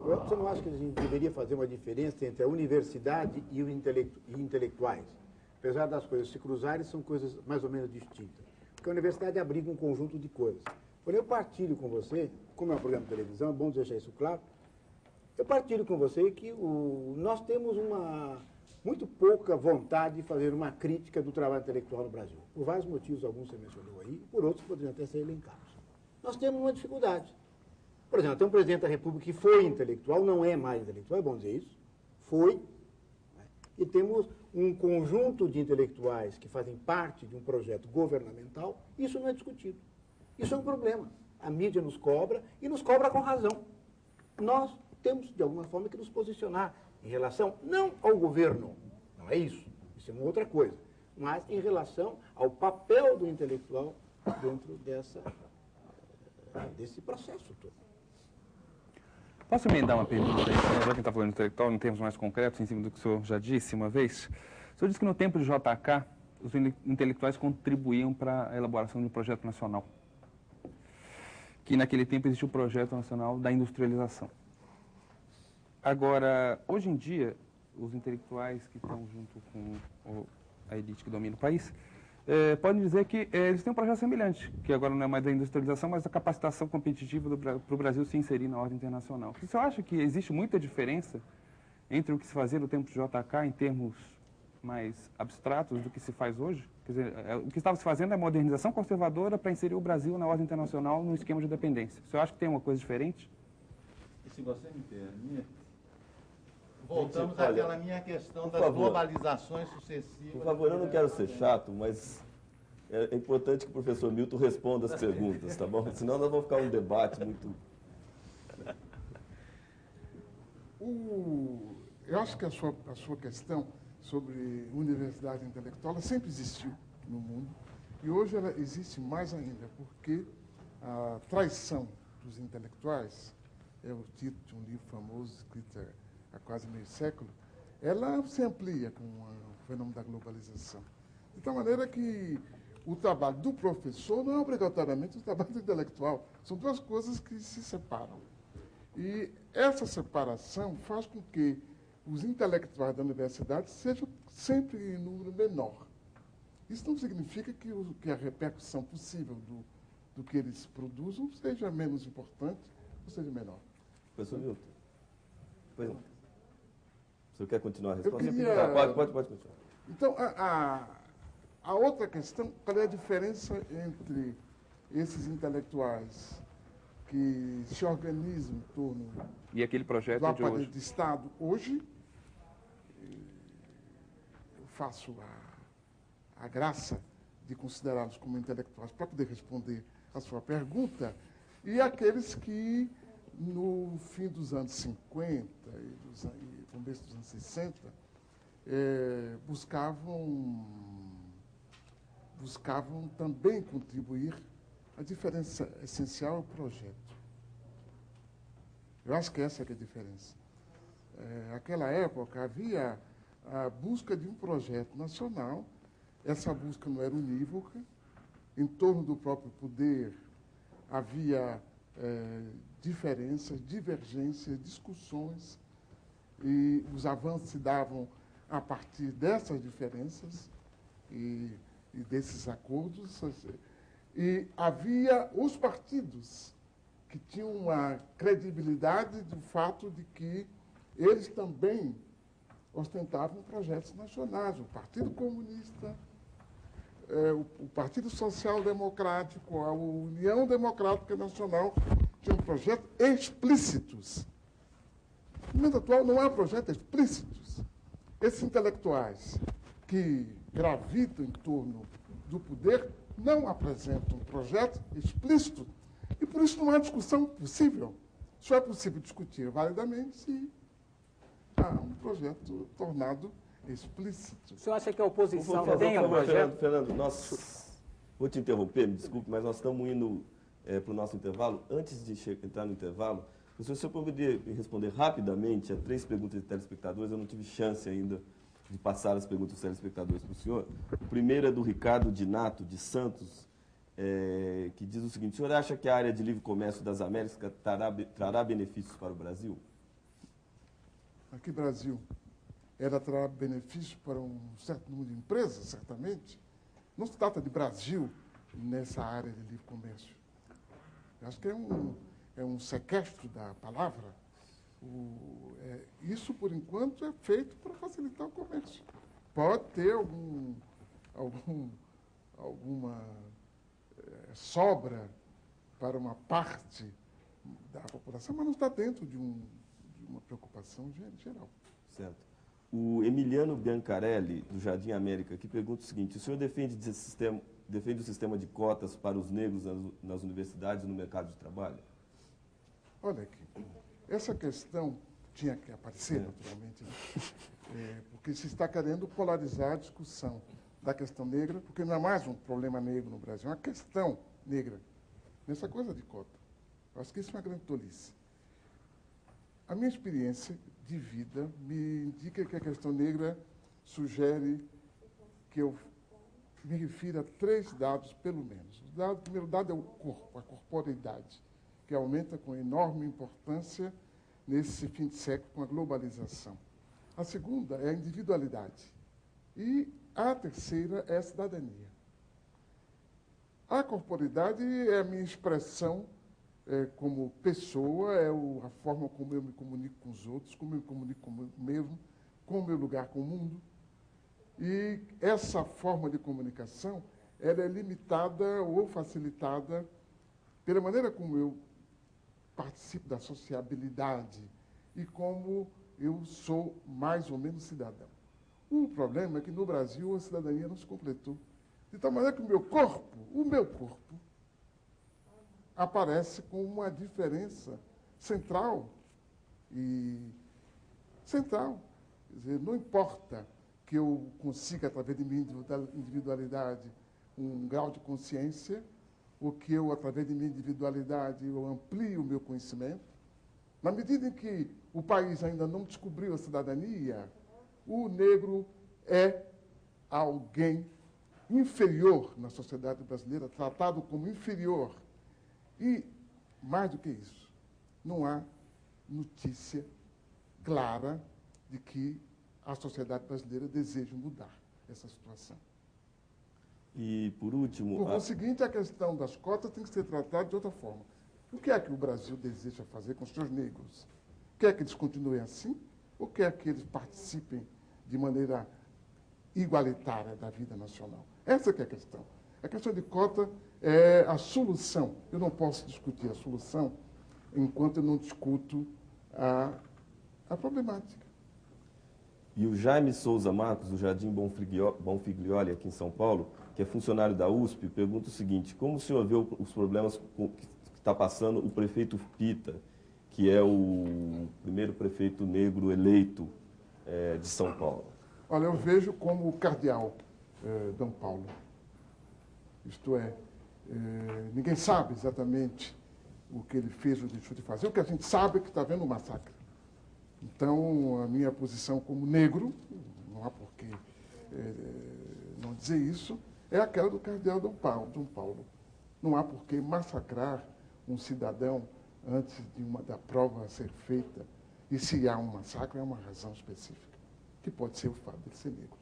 Você não acha que a gente deveria fazer uma diferença entre a universidade e os intelectuais? Apesar das coisas se cruzarem, são coisas mais ou menos distintas. Porque a universidade abriga um conjunto de coisas. Porém, eu partilho com você, como é um programa de televisão, é bom deixar isso claro, eu partilho com você que nós temos muito pouca vontade de fazer uma crítica do trabalho intelectual no Brasil. Por vários motivos, alguns você mencionou aí, por outros poderiam até ser elencados. Nós temos uma dificuldade. Por exemplo, tem um presidente da República que foi intelectual, não é mais intelectual, é bom dizer isso, foi, né? E temos um conjunto de intelectuais que fazem parte de um projeto governamental, isso não é discutido. Isso é um problema. A mídia nos cobra, e nos cobra com razão. Nós temos, de alguma forma, que nos posicionar em relação, não ao governo, não é isso, isso é uma outra coisa, mas em relação ao papel do intelectual dentro desse processo todo. Posso emendar uma pergunta aí, já que está falando de intelectual, em termos mais concretos, em cima do que o senhor já disse uma vez? O senhor disse que no tempo de JK, os intelectuais contribuíam para a elaboração de um projeto nacional. Que naquele tempo existia o Projeto Nacional da Industrialização. Agora, hoje em dia, os intelectuais que estão junto com a elite que domina o país, podem dizer que eles têm um projeto semelhante, que agora não é mais da industrialização, mas da capacitação competitiva para o Brasil se inserir na ordem internacional. Você acha que existe muita diferença entre o que se fazia no tempo de JK em termos mais abstratos do que se faz hoje? Quer dizer, o que estava se fazendo é modernização conservadora para inserir o Brasil na ordem internacional num esquema de dependência. Você acha que tem uma coisa diferente? E se você me permite, voltamos àquela minha questão das globalizações sucessivas. Por favor, eu não quero ser chato, mas é importante que o professor Milton responda as perguntas, tá bom? Senão nós vamos ficar um debate muito... Eu acho que a sua questão sobre universidade intelectual ela sempre existiu no mundo e hoje ela existe mais ainda, porque a traição dos intelectuais, é o título de um livro famoso escrito há quase meio século, ela se amplia com o fenômeno da globalização. De tal maneira que o trabalho do professor não é obrigatoriamente o trabalho do intelectual. São duas coisas que se separam. E essa separação faz com que os intelectuais da universidade sejam sempre em número menor. Isso não significa que a repercussão possível do que eles produzem seja menos importante ou seja menor. Professor Milton, pois não. O senhor quer continuar a resposta? Pode continuar. Então, a outra questão, qual é a diferença entre esses intelectuais que se organizam em torno e aquele projeto do aparelho de hoje? de Estado hoje? Eu faço a graça de considerá-los como intelectuais para poder responder a sua pergunta, e aqueles que, no fim dos anos 50 e começo dos anos 60, buscavam também contribuir. A diferença essencial é o projeto. Eu acho que essa é a diferença. Naquela época havia a busca de um projeto nacional. Essa busca não era unívoca. Em torno do próprio poder havia diferenças, divergências, discussões, e os avanços se davam a partir dessas diferenças e desses acordos. E havia os partidos que tinham uma credibilidade do fato de que eles também ostentavam projetos nacionais. O Partido Comunista, o Partido Social Democrático, a União Democrática Nacional tinham projetos explícitos. No momento atual não há projetos explícitos. Esses intelectuais que gravitam em torno do poder não apresentam um projeto explícito e, por isso, não há discussão possível. Só é possível discutir validamente se há um projeto tornado explícito. O senhor acha que a oposição tem um projeto? Fernando, vou te interromper, me desculpe, mas nós estamos indo para o nosso intervalo. Antes de entrar no intervalo, o senhor poderia responder rapidamente a 3 perguntas de telespectadores. Eu não tive chance ainda de passar as perguntas dos telespectadores para o senhor. O primeiro é do Ricardo Dinato, de Santos, que diz o seguinte: o senhor acha que a área de livre comércio das Américas trará benefícios para o Brasil? aqui no Brasil, ela trará benefício para um certo número de empresas, certamente. Não se trata de Brasil nessa área de livre comércio. Eu acho que é um sequestro da palavra. Isso, por enquanto, é feito para facilitar o comércio. Pode ter alguma sobra para uma parte da população, mas não está dentro de uma preocupação geral. Certo. O Emiliano Biancarelli, do Jardim América, que pergunta o seguinte: o senhor defende o sistema de cotas para os negros nas universidades e no mercado de trabalho? Olha aqui, essa questão tinha que aparecer, naturalmente, né? Porque se está querendo polarizar a discussão da questão negra, porque não é mais um problema negro no Brasil, é uma questão negra, nessa coisa de cota. Eu acho que isso é uma grande tolice. A minha experiência de vida me indica que a questão negra sugere que eu me refira a 3 dados, pelo menos. O primeiro dado é o corpo, a corporeidade, que aumenta com enorme importância nesse fim de século com a globalização. A segunda é a individualidade. E a terceira é a cidadania. A corporeidade é a minha expressão como pessoa, a forma como eu me comunico com os outros, como eu me comunico comigo mesmo, com o meu lugar com o mundo. E essa forma de comunicação ela é limitada ou facilitada pela maneira como eu participo da sociabilidade e como eu sou mais ou menos cidadão. O problema é que no Brasil a cidadania não se completou. De tal maneira que o meu corpo, aparece com uma diferença central. Quer dizer, não importa que eu consiga, através de minha individualidade, um grau de consciência, ou que eu, através de minha individualidade, eu amplie o meu conhecimento. Na medida em que o país ainda não descobriu a cidadania, o negro é alguém inferior na sociedade brasileira, tratado como inferior. E, mais do que isso, não há notícia clara de que a sociedade brasileira deseja mudar essa situação. E, por último... Por conseguinte, a questão das cotas tem que ser tratada de outra forma. O que é que o Brasil deseja fazer com os seus negros? Quer que eles continuem assim? Ou quer que eles participem de maneira igualitária da vida nacional? Essa que é a questão. A questão de cota é a solução. Eu não posso discutir a solução enquanto eu não discuto a problemática. E o Jaime Souza Marcos, do Jardim Bonfiglioli, aqui em São Paulo, que é funcionário da USP, pergunta o seguinte: como o senhor vê os problemas que está passando o prefeito Pita, que é o primeiro prefeito negro eleito de São Paulo? Olha, eu vejo como o cardeal Dom Paulo. Isto é, ninguém sabe exatamente o que ele fez ou deixou de fazer. O que a gente sabe é que está havendo um massacre. Então, a minha posição como negro, não há por que não dizer isso, é aquela do cardeal Dom Paulo. Não há por que massacrar um cidadão antes da prova ser feita. E se há um massacre, é uma razão específica, que pode ser o fato de ele ser negro.